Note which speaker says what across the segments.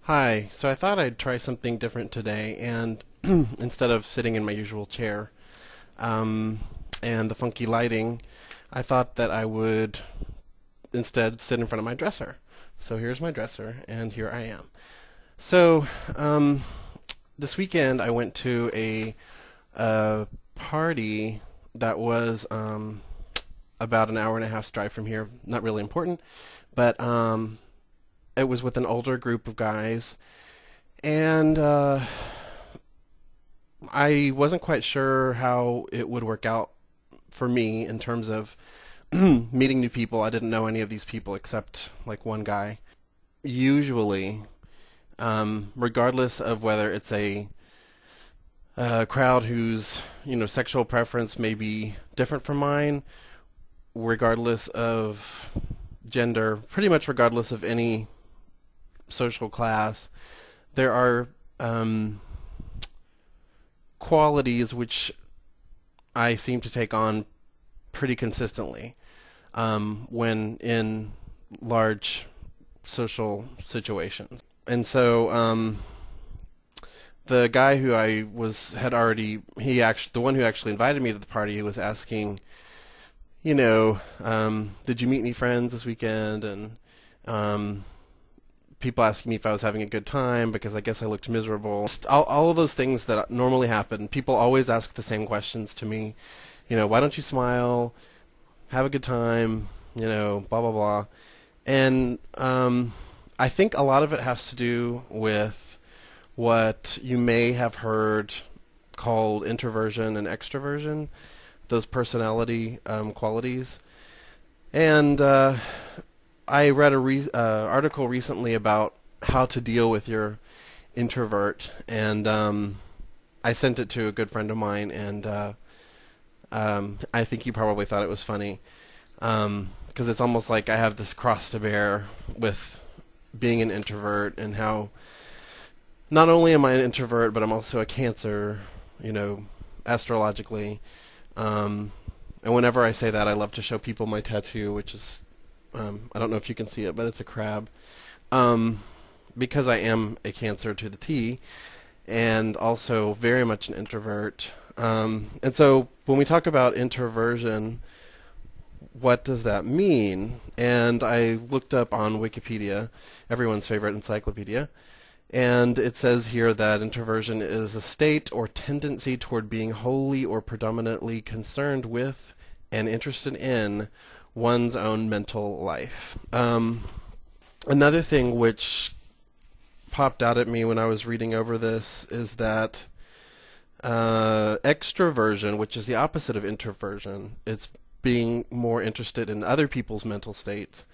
Speaker 1: Hi, so I thought I'd try something different today, and instead of sitting in my usual chair um, and the funky lighting, I thought that I would instead sit in front of my dresser. So here's my dresser, and here I am. So um, this weekend I went to a party that was about an hour and a half's drive from here. Not really important, but it was with an older group of guys, and I wasn't quite sure how it would work out for me in terms of meeting new people. I didn't know any of these people except like one guy. Usually, regardless of whether it's a crowd whose sexual preference may be different from mine, regardless of gender, pretty much regardless of any social class, there are qualities which I seem to take on pretty consistently when in large social situations. And so the guy who I was had already he actually the one who actually invited me to the party was asking, did you meet any friends this weekend? And people asking me if I was having a good time because I guess I looked miserable. All of those things that normally happen. People always ask the same questions to me. Why don't you smile? Have a good time? Blah blah blah. And I think a lot of it has to do with what you may have heard called introversion and extroversion, those personality qualities. And I read a article recently about how to deal with your introvert, and I sent it to a good friend of mine, and I think he probably thought it was funny, because it's almost like I have this cross to bear with being an introvert, and how not only am I an introvert, but I'm also a Cancer, astrologically. And whenever I say that, I love to show people my tattoo, which is I don't know if you can see it, but it's a crab. Because I am a Cancer to the T, and also very much an introvert. And so when we talk about introversion, what does that mean? And I looked up on Wikipedia, everyone's favorite encyclopedia, and it says here that introversion is a state or tendency toward being wholly or predominantly concerned with and interested in one's own mental life. Another thing which popped out at me when I was reading over this is that extroversion, which is the opposite of introversion, it's being more interested in other people's mental states,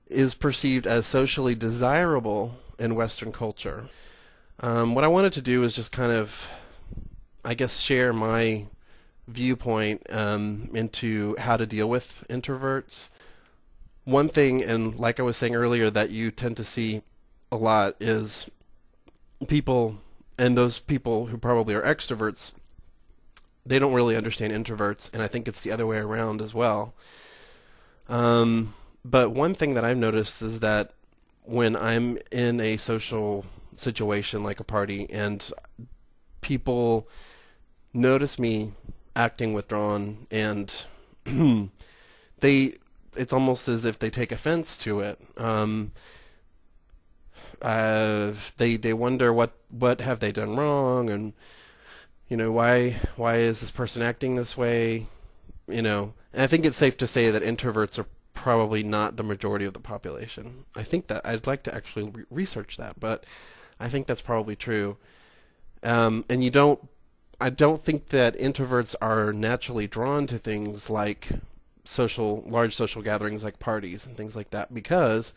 Speaker 1: is perceived as socially desirable in Western culture. What I wanted to do is just kind of, I guess, share my viewpoint into how to deal with introverts. One thing, and like I was saying earlier, that you tend to see a lot is people, and those people who probably are extroverts, they don't really understand introverts, and I think it's the other way around as well. But one thing that I've noticed is that when I'm in a social situation like a party and people notice me acting withdrawn, and it's almost as if they take offense to it. They wonder what have they done wrong, and why is this person acting this way? And I think it's safe to say that introverts are probably not the majority of the population. I think that I'd like to actually research that, but I think that's probably true. And I don't think that introverts are naturally drawn to things like large social gatherings like parties and things like that, because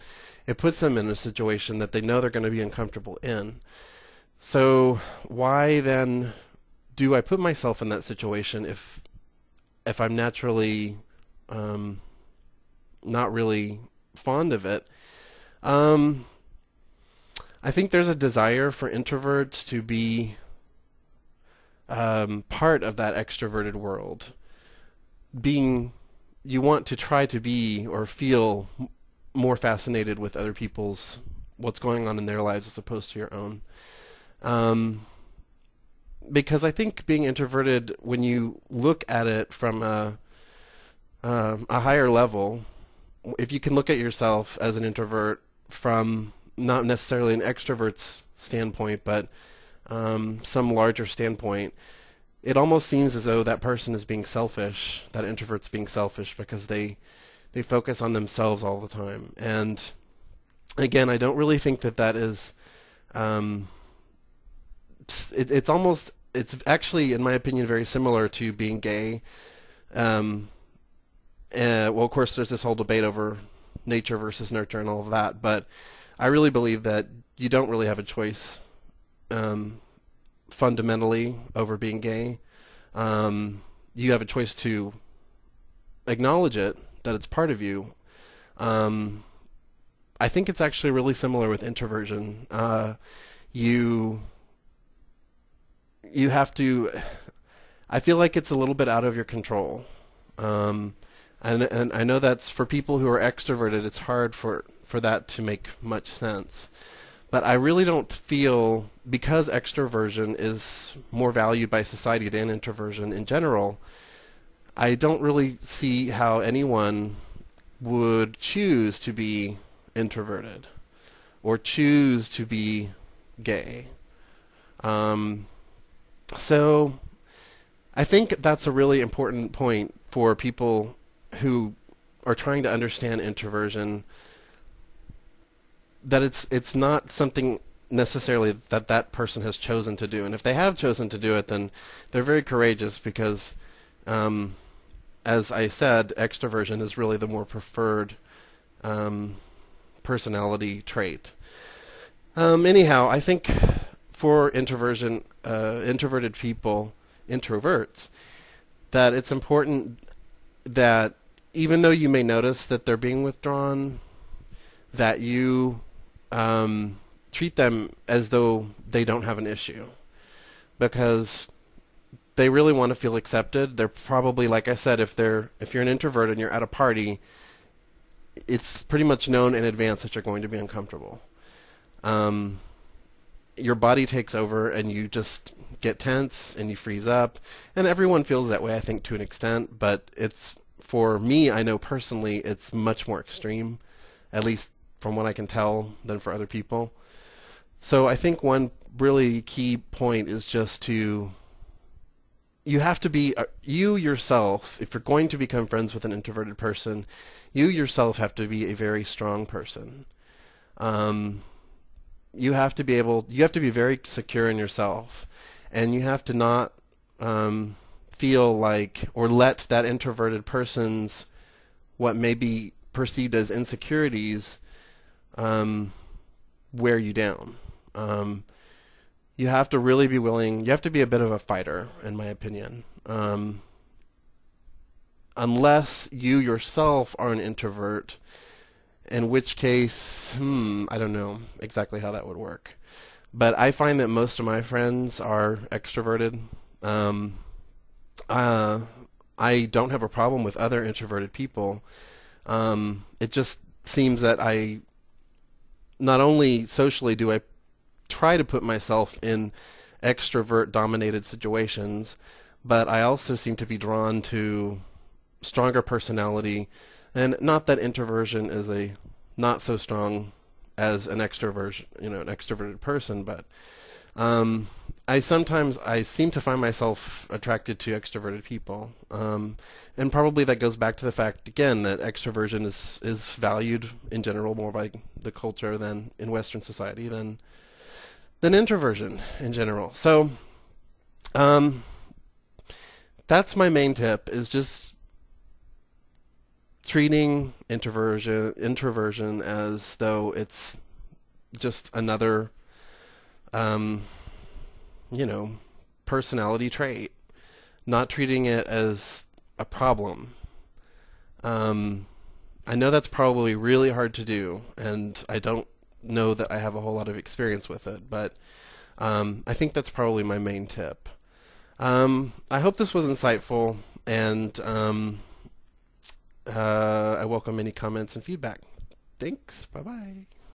Speaker 1: it puts them in a situation that they know they're going to be uncomfortable in. So why then do I put myself in that situation if I'm naturally not really fond of it? I think there's a desire for introverts to be part of that extroverted world. You want to try to be or feel more fascinated with other people's what's going on in their lives as opposed to your own. Because I think being introverted, when you look at it from a higher level, if you can look at yourself as an introvert from not necessarily an extrovert's standpoint, but some larger standpoint, it almost seems as though that person is being selfish, that introvert's being selfish because they focus on themselves all the time. And again, I don't really think that is, it's actually, in my opinion, very similar to being gay. Well, of course, there's this whole debate over nature versus nurture and all of that, but I really believe that you don't really have a choice fundamentally over being gay. You have a choice to acknowledge it, that it's part of you. I think it's actually really similar with introversion. You have to. I feel like it's a little bit out of your control. And I know that's for people who are extroverted, it's hard for that to make much sense. But I really don't feel, because extroversion is more valued by society than introversion in general, I don't really see how anyone would choose to be introverted or choose to be gay. So I think that's a really important point for people who are trying to understand introversion, that it's not something necessarily that person has chosen to do. And if they have chosen to do it, then they're very courageous because, as I said, extroversion is really the more preferred personality trait. Anyhow, I think for introverted people, introverts, that it's important that even though you may notice that they're being withdrawn, that you treat them as though they don't have an issue, because they really want to feel accepted. They're probably, like I said, if you're an introvert and you're at a party, it's pretty much known in advance that you're going to be uncomfortable. Your body takes over and you just get tense and you freeze up, and everyone feels that way, I think, to an extent, but for me, I know personally, it's much more extreme, at least from what I can tell, than for other people. So I think one really key point is just you have to be, you yourself, if you're going to become friends with an introverted person, you yourself have to be a very strong person. You have to be very secure in yourself, and you have to not feel like, or let that introverted person's, what may be perceived as insecurities, wear you down. You have to really be willing, you have to be a bit of a fighter, in my opinion. Unless you yourself are an introvert, in which case, I don't know exactly how that would work. But I find that most of my friends are extroverted. I don't have a problem with other introverted people. It just seems that not only socially do I try to put myself in extrovert-dominated situations, but I also seem to be drawn to stronger personality. And not that introversion is not so strong as an extroversion, an extroverted person, but I seem to find myself attracted to extroverted people, and probably that goes back to the fact, again, that extroversion is valued in general more by the culture than in Western society than introversion in general. So that's my main tip, is just treating introversion as though it's just another personality trait, not treating it as a problem. I know that's probably really hard to do, and I don't know that I have a whole lot of experience with it, but I think that's probably my main tip. I hope this was insightful, and I welcome any comments and feedback. Thanks. Bye-bye.